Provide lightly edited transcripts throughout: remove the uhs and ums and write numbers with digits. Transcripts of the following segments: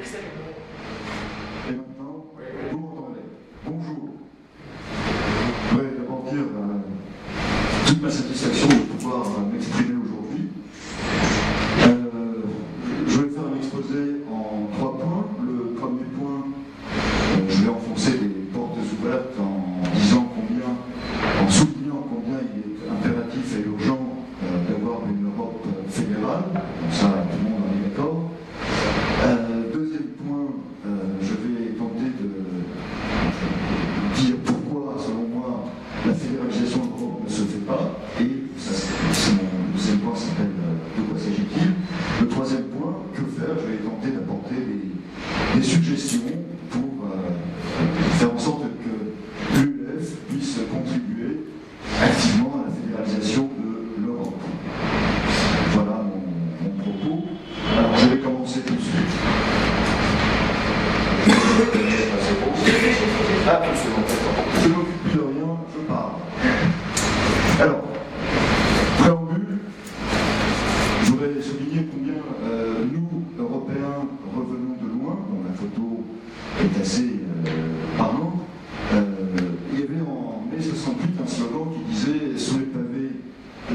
Et maintenant, vous m'entendez? Bonjour. Je voudrais d'abord dire toute ma satisfaction de pouvoir m'exprimer aujourd'hui. Je vais faire un exposé en 3 points. Le premier point, je vais enfoncer des portes ouvertes en soulignant combien il est impératif et urgent d'avoir une Europe fédérale. Comme ça, tout le monde en est d'accord. Deuxième point, je vais tenter de dire pourquoi, selon moi, la fédéralisation de l'Europe ne se fait pas. Et ça, c'est mon deuxième point, s'appelle de quoi s'agit-il. Le troisième point, que faire? Je vais tenter d'apporter des suggestions pour faire en sorte que l'UEF puisse contribuer activement à la fédéralisation de l'Europe. Voilà mon propos. Alors, je vais commencer tout de suite. Ah, c'est bon. Je ne m'occupe plus de rien, je parle. Alors, préambule, je voudrais souligner combien nous, Européens, revenons de loin. Bon, la photo est assez parlante. Il y avait en mai 68 un slogan qui disait « Sous les pavés,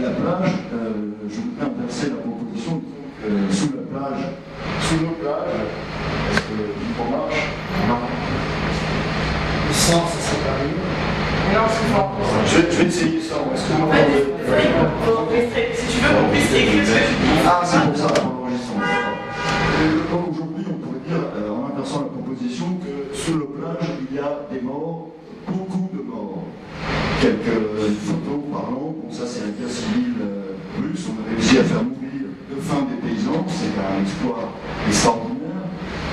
la plage ». Je voudrais inverser la proposition, sous la plage, sous nos plages. Est-ce que le micro marche? Non. Le sang, ça serait pas mieux. Non, c'est fort. Je vais essayer ça. Est-ce que vous m'entendez? Si tu veux qu'on puisse écrire ce que tu dis. Ah, c'est pour ça, pour l'enregistrement. Donc aujourd'hui, on pourrait dire, en inversant la proposition, que sous le plage, il y a des morts, beaucoup de morts. Quelques photos parlant, bon, ça c'est la guerre civile russe, on a réussi à faire mourir de faim des paysans, c'est un exploit extraordinaire.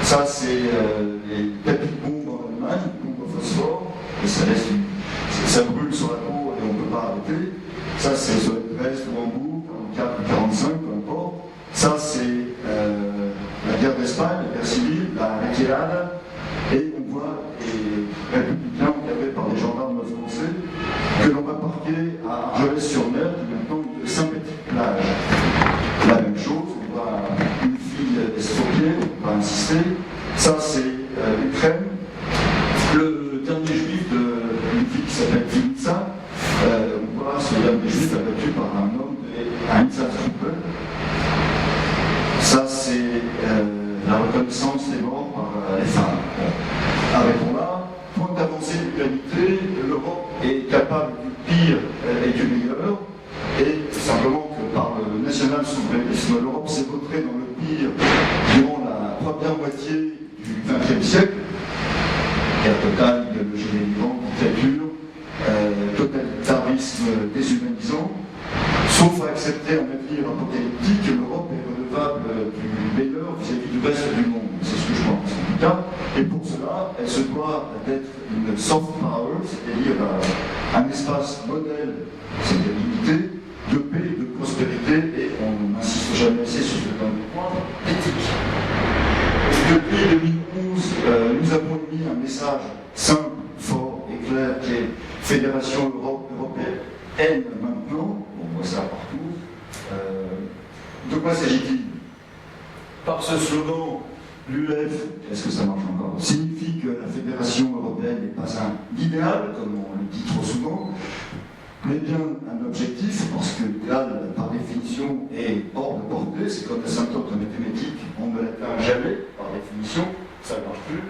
Ça c'est les tapis de bombes en Allemagne, bombes au phosphore, et ça brûle sur la peau et on ne peut pas arrêter. Ça c'est sur Brest ou Hambourg, 44 ou 45, peu importe. Ça c'est la guerre d'Espagne, la guerre civile, la retirada, et on voit les républicains encadrés par des gendarmes français que l'on va parquer à Argelès-sur-Mer, qui est maintenant une sympathique plage. La même chose, on voit une fille estropiée, on va insister. Ça c'est l'Ukraine. Le dernier juif d'une fille qui s'appelle Finitsa, on voit ce dernier juif abattu par un homme de Einsatzgruppe. Ça c'est la reconnaissance des morts par les femmes. Arrêtons là. Point d'avancée de l'humanité, l'Europe est capable du pire et du meilleur, et simplement que par le national-souverainisme, l'Europe s'est vautrée dans le pire durant la première moitié du XXe siècle. Guerre totale, idéologie délirante, dictature, totalitarisme déshumanisant. Sauf à accepter un avenir apocalyptique, l'Europe est redevable du meilleur vis-à-vis du reste du monde. C'est ce que je pense en tout cas. Et pour cela, elle se doit d'être une soft power, c'est-à-dire un espace modèle, c'est-à-dire limité, de paix, de prospérité, et on n'insiste jamais assez sur ce dernier point, éthique. Depuis 2011, nous avons émis un message simple, fort et clair qui est Fédération européenne maintenant. On voit ça partout. De quoi s'agit-il? Par ce slogan, l'UEF, est-ce que ça marche encore, signifie que la Fédération européenne n'est pas un idéal, comme on le dit trop souvent, mais bien un objectif, parce que l'idéal, par définition, est hors de portée. C'est comme l'asymptote en mathématiques, on ne l'atteint jamais, par définition, ça ne marche plus.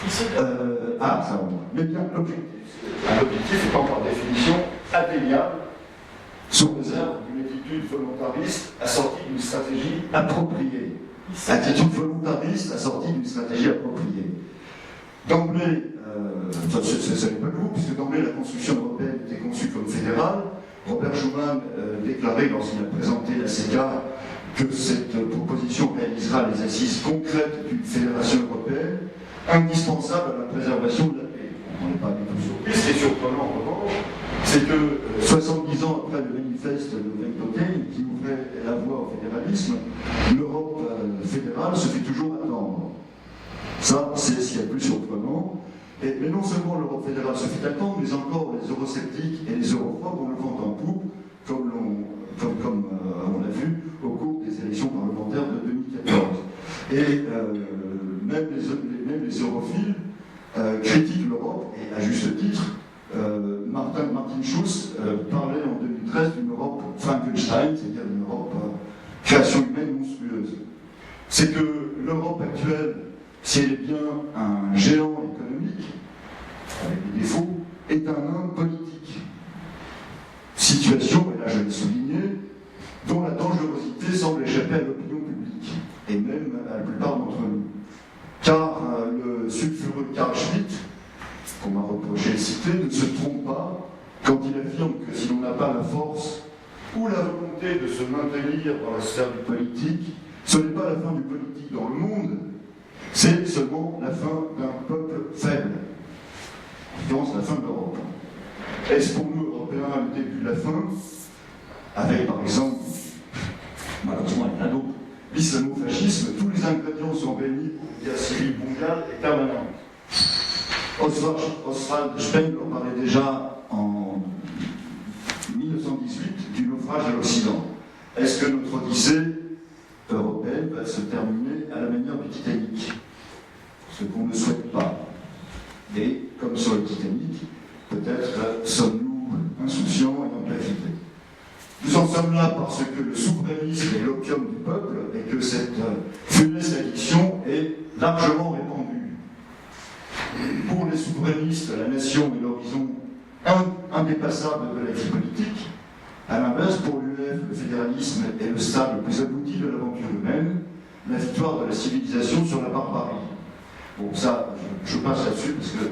Ça va. Mais bien l'objectif. Un objectif étant par définition atteignable, sous réserve d'une attitude volontariste assortie d'une stratégie appropriée. Attitude volontariste assortie d'une stratégie appropriée. D'emblée, ça n'est pas le groupe, puisque d'emblée la construction européenne était conçue comme fédérale. Robert Schuman déclarait, lorsqu'il a présenté la CECA, que cette proposition réalisera les assises concrètes d'une fédération européenne, indispensable à la préservation de la paix. On n'est pas du tout surpris. Ce qui est surprenant en revanche, c'est que 70 ans après le manifeste de Ventotene, qui ouvrait la voie au fédéralisme, l'Europe fédérale se fait toujours attendre. Ça, c'est ce qu'il y a de plus surprenant. Mais non seulement l'Europe fédérale se fait attendre, mais encore les eurosceptiques et les europhobes ont le vent en poupe, comme on l'a vu au cours des élections parlementaires de 2014. Et même les europhiles critiquent l'Europe, et à juste titre. Martin Schulz parlait en 2013 d'une Europe Frankenstein, c'est-à-dire d'une Europe création humaine monstrueuse. C'est que l'Europe actuelle, si elle est bien un géant économique, avec des défauts, est un nain politique. Situation, et là je l'ai souligné, dont la dangerosité semble échapper à l'opinion publique, et même à la plupart d'entre nous. Car le sulfureux Carl Schmitt, qu'on m'a reproché de citer, ne se trompe pas quand il affirme que si l'on n'a pas la force ou la volonté de se maintenir dans la sphère du politique, ce n'est pas la fin du politique dans le monde, c'est seulement la fin d'un peuple faible. En l'occurrence, la fin de l'Europe. Est-ce pour nous, Européens, le début de la fin, avec par exemple, malheureusement il y en a d'autres, l'islamo-fascisme, tous les ingrédients sont réunis pour une guerre civile mondiale et permanente. Oswald Spengler parlait déjà en 1918 du naufrage de l'Occident. Est-ce que notre odyssée européenne va se terminer à la manière du Titanic? Ce qu'on ne souhaite pas. Et, comme sur le Titanic, peut-être sommes-nous insouciants et en perfidés. Nous en sommes là parce que le souverainisme est l'opium du peuple et que cette funeste addiction est largement répandue. Pour les souverainistes, la nation est l'horizon indépassable de la vie politique. À l'inverse, pour l'UEF, le fédéralisme est le stade le plus abouti de l'aventure humaine, la victoire de la civilisation sur la barbarie. Bon, ça, je passe là-dessus parce que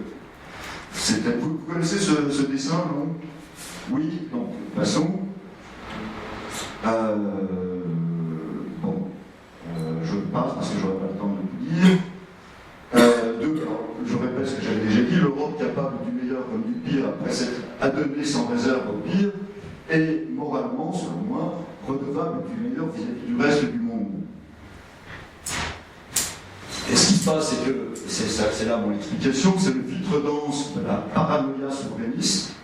vous connaissez ce dessin, non? Oui, donc passons. Je passe parce que je n'aurai pas le temps de vous dire. Je répète ce que j'avais déjà dit, l'Europe capable du meilleur comme du pire après s'être adonnée sans réserve au pire, est moralement, selon moi, redevable du meilleur vis-à-vis du reste du monde. Et ce qui se passe, c'est que, c'est là mon explication, c'est le filtre dense de la paranoïa souverainiste,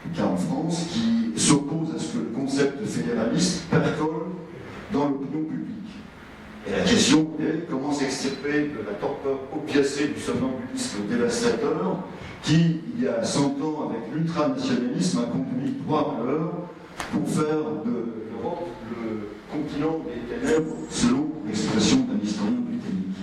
le cas en France, qui s'oppose à ce que le concept fédéraliste percole dans l'opinion publique. Et la question est comment s'extirper de la torpeur opiacée du somnambulisme dévastateur qui, il y a 100 ans, avec l'ultranationalisme, a conduit droit à l'heure pour faire de l'Europe le continent des ténèbres, selon l'expression d'un historien britannique.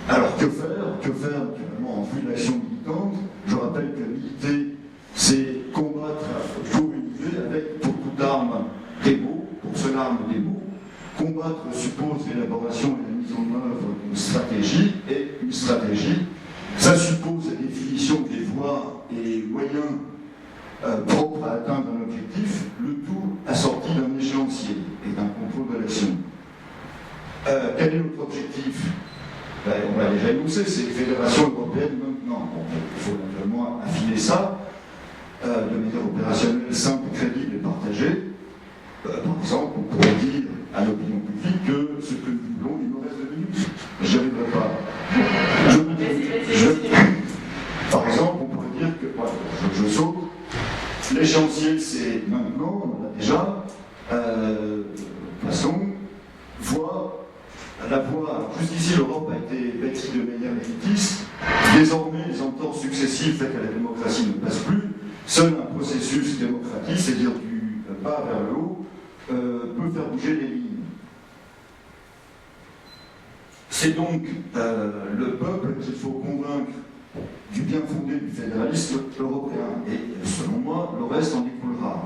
Alors que faire? Que faire naturellement en vue de l'action militante? Je rappelle que militer, c'est combattre pour une idée avec pour toute arme des mots, pour seule arme des mots. Combattre suppose l'élaboration et la mise en œuvre d'une stratégie, et une stratégie, ça suppose la définition des voies et les moyens propres à atteindre un objectif, le tout assorti d'un échéancier et d'un contrôle de l'action. Quel est notre objectif? On l'a déjà énoncé, c'est une fédération européenne maintenant. Il faut naturellement affiner ça de manière opérationnelle, simple, crédible et partagée. Par exemple, on pourrait dire à l'opinion publique que ce que nous voulons, il nous reste 2 minutes. Je n'y arriverai pas. Par exemple, on pourrait dire que, voilà, je saute, l'échéancier c'est maintenant, on l'a déjà, passons, la voie, alors jusqu'ici l'Europe a été bâtie de manière élitiste, désormais les entorses successives faites à la démocratie ne passent plus, seul un processus démocratique, c'est-à-dire du bas vers le haut, peut faire bouger les lignes. C'est donc le peuple qu'il faut convaincre du bien fondé du fédéralisme européen. Et selon moi, le reste en découlera.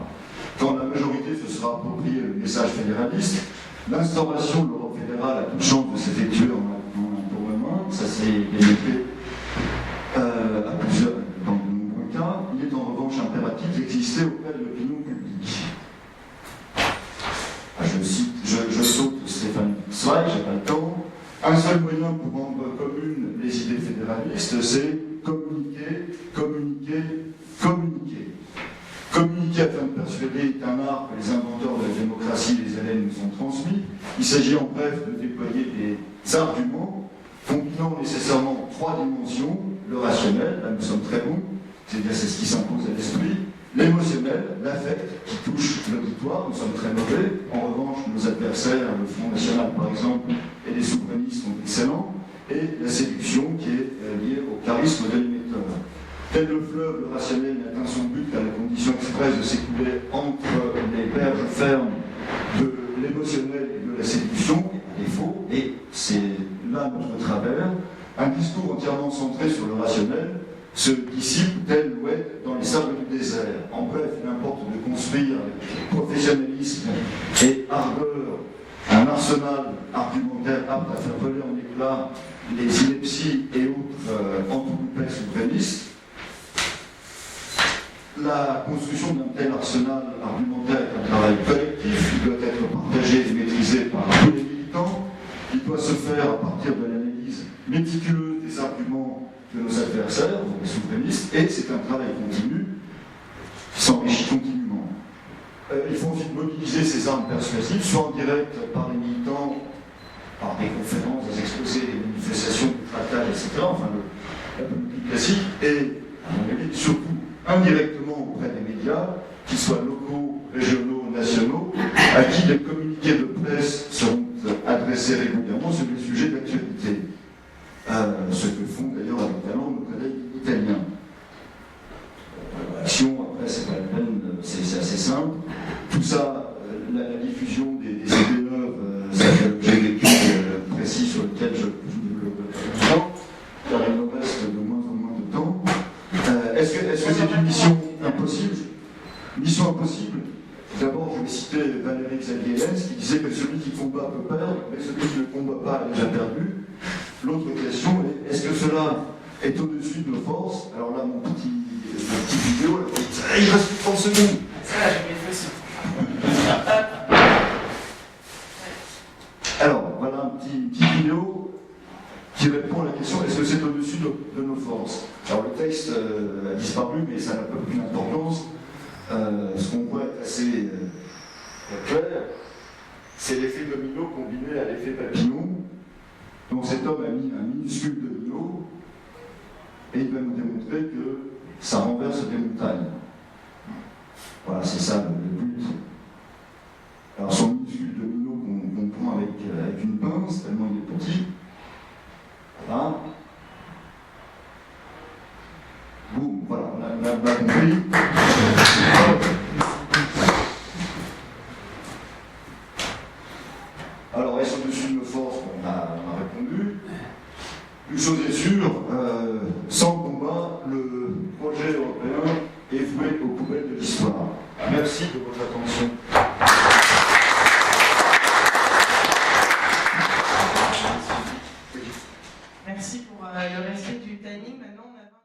Quand la majorité se sera approprié le message fédéraliste, l'instauration de l'Europe fédérale a toute chance de s'effectuer en un tournement. Ça s'est démontré à plusieurs, dans de nombreux cas. Il est en revanche impératif d'exister auprès de l'opinion publique. Je saute Stéphane Zweig, j'ai pas le temps. Un seul moyen pour rendre communes les idées fédéralistes, c'est communiquer, communiquer, communiquer. Communiquer afin de persuader est un art que les inventeurs de la démocratie, les Hellènes, nous ont transmis. Il s'agit en bref de déployer des arguments combinant nécessairement 3 dimensions, le rationnel, là nous sommes très bons, c'est-à-dire c'est ce qui s'impose à l'esprit, l'émotionnel, l'affect qui touche l'auditoire. Nous sommes très mauvais. En revanche, nos adversaires, le Front National par exemple, et les souverainistes sont excellents. Et la séduction qui est liée au charisme de l'émetteur. Tel le fleuve, le rationnel n'atteint son but qu'à la condition expresse de s'écouler entre les berges fermes de l'émotionnel et de la séduction, à défaut, et c'est là notre travers. Un discours entièrement centré sur le rationnel se dissipe tel l'oued dans les sables du désert. En bref, il importe de construire avec professionnalisme et ardeur un arsenal argumentaire apte à faire voler en éclats les inepties et autres entourloupés souverainistes. La construction d'un tel arsenal argumentaire est un travail collectif, il doit être partagé et maîtrisé par tous les militants. Il doit se faire à partir de l'analyse méticuleuse des arguments de nos adversaires, les souverainistes, et c'est un travail continu qui s'enrichit continuellement. Il faut ensuite mobiliser ces armes persuasives, soit en direct par les militants, par des conférences, des exposés, des manifestations, des tractats, etc., enfin la politique classique, et à mon avis, surtout indirectement auprès des médias, qu'ils soient locaux, régionaux, nationaux, à qui des communiqués de presse seront adressés régulièrement sur des sujets d'actualité. Ce que font d'ailleurs avec talent nos collègues italiens. L'action, après, c'est pas la peine, c'est assez simple. Tout ça, la diffusion des idées neuves, ça fait l'objet d'études précis sur lesquelles je ne développe pas temps, car il nous reste de moins en moins de temps. Est-ce que c'est une mission impossible? Mission impossible. D'abord, je vais citer Valéry Xavier Lenz qui disait que celui qui combat peut perdre, mais celui qui ne combat pas a déjà perdu. L'autre question est, est-ce que cela est au-dessus de nos forces? Alors là, mon petit vidéo, là, il reste 30 secondes. Ça, là, je mets le aussi. Alors, voilà une petite vidéo qui répond à la question, est-ce que c'est au-dessus de nos forces? Alors, le texte a disparu, mais ça n'a pas aucune importance. Ce qu'on voit est assez clair, c'est l'effet domino combiné à l'effet papillon. Donc cet homme a mis un minuscule domino et il va nous démontrer que ça renverse des montagnes. Voilà, c'est ça le but. Alors son minuscule domino qu'on prend avec une pince, tellement il est petit. Voilà. Boum, voilà, on a compris. Alors, est-ce au-dessus de nos forces? On a répondu. Une chose est sûre, sans combat, le projet européen est voué aux poubelles de l'histoire. Merci de votre attention. Merci pour le respect du timing. Maintenant, on a 20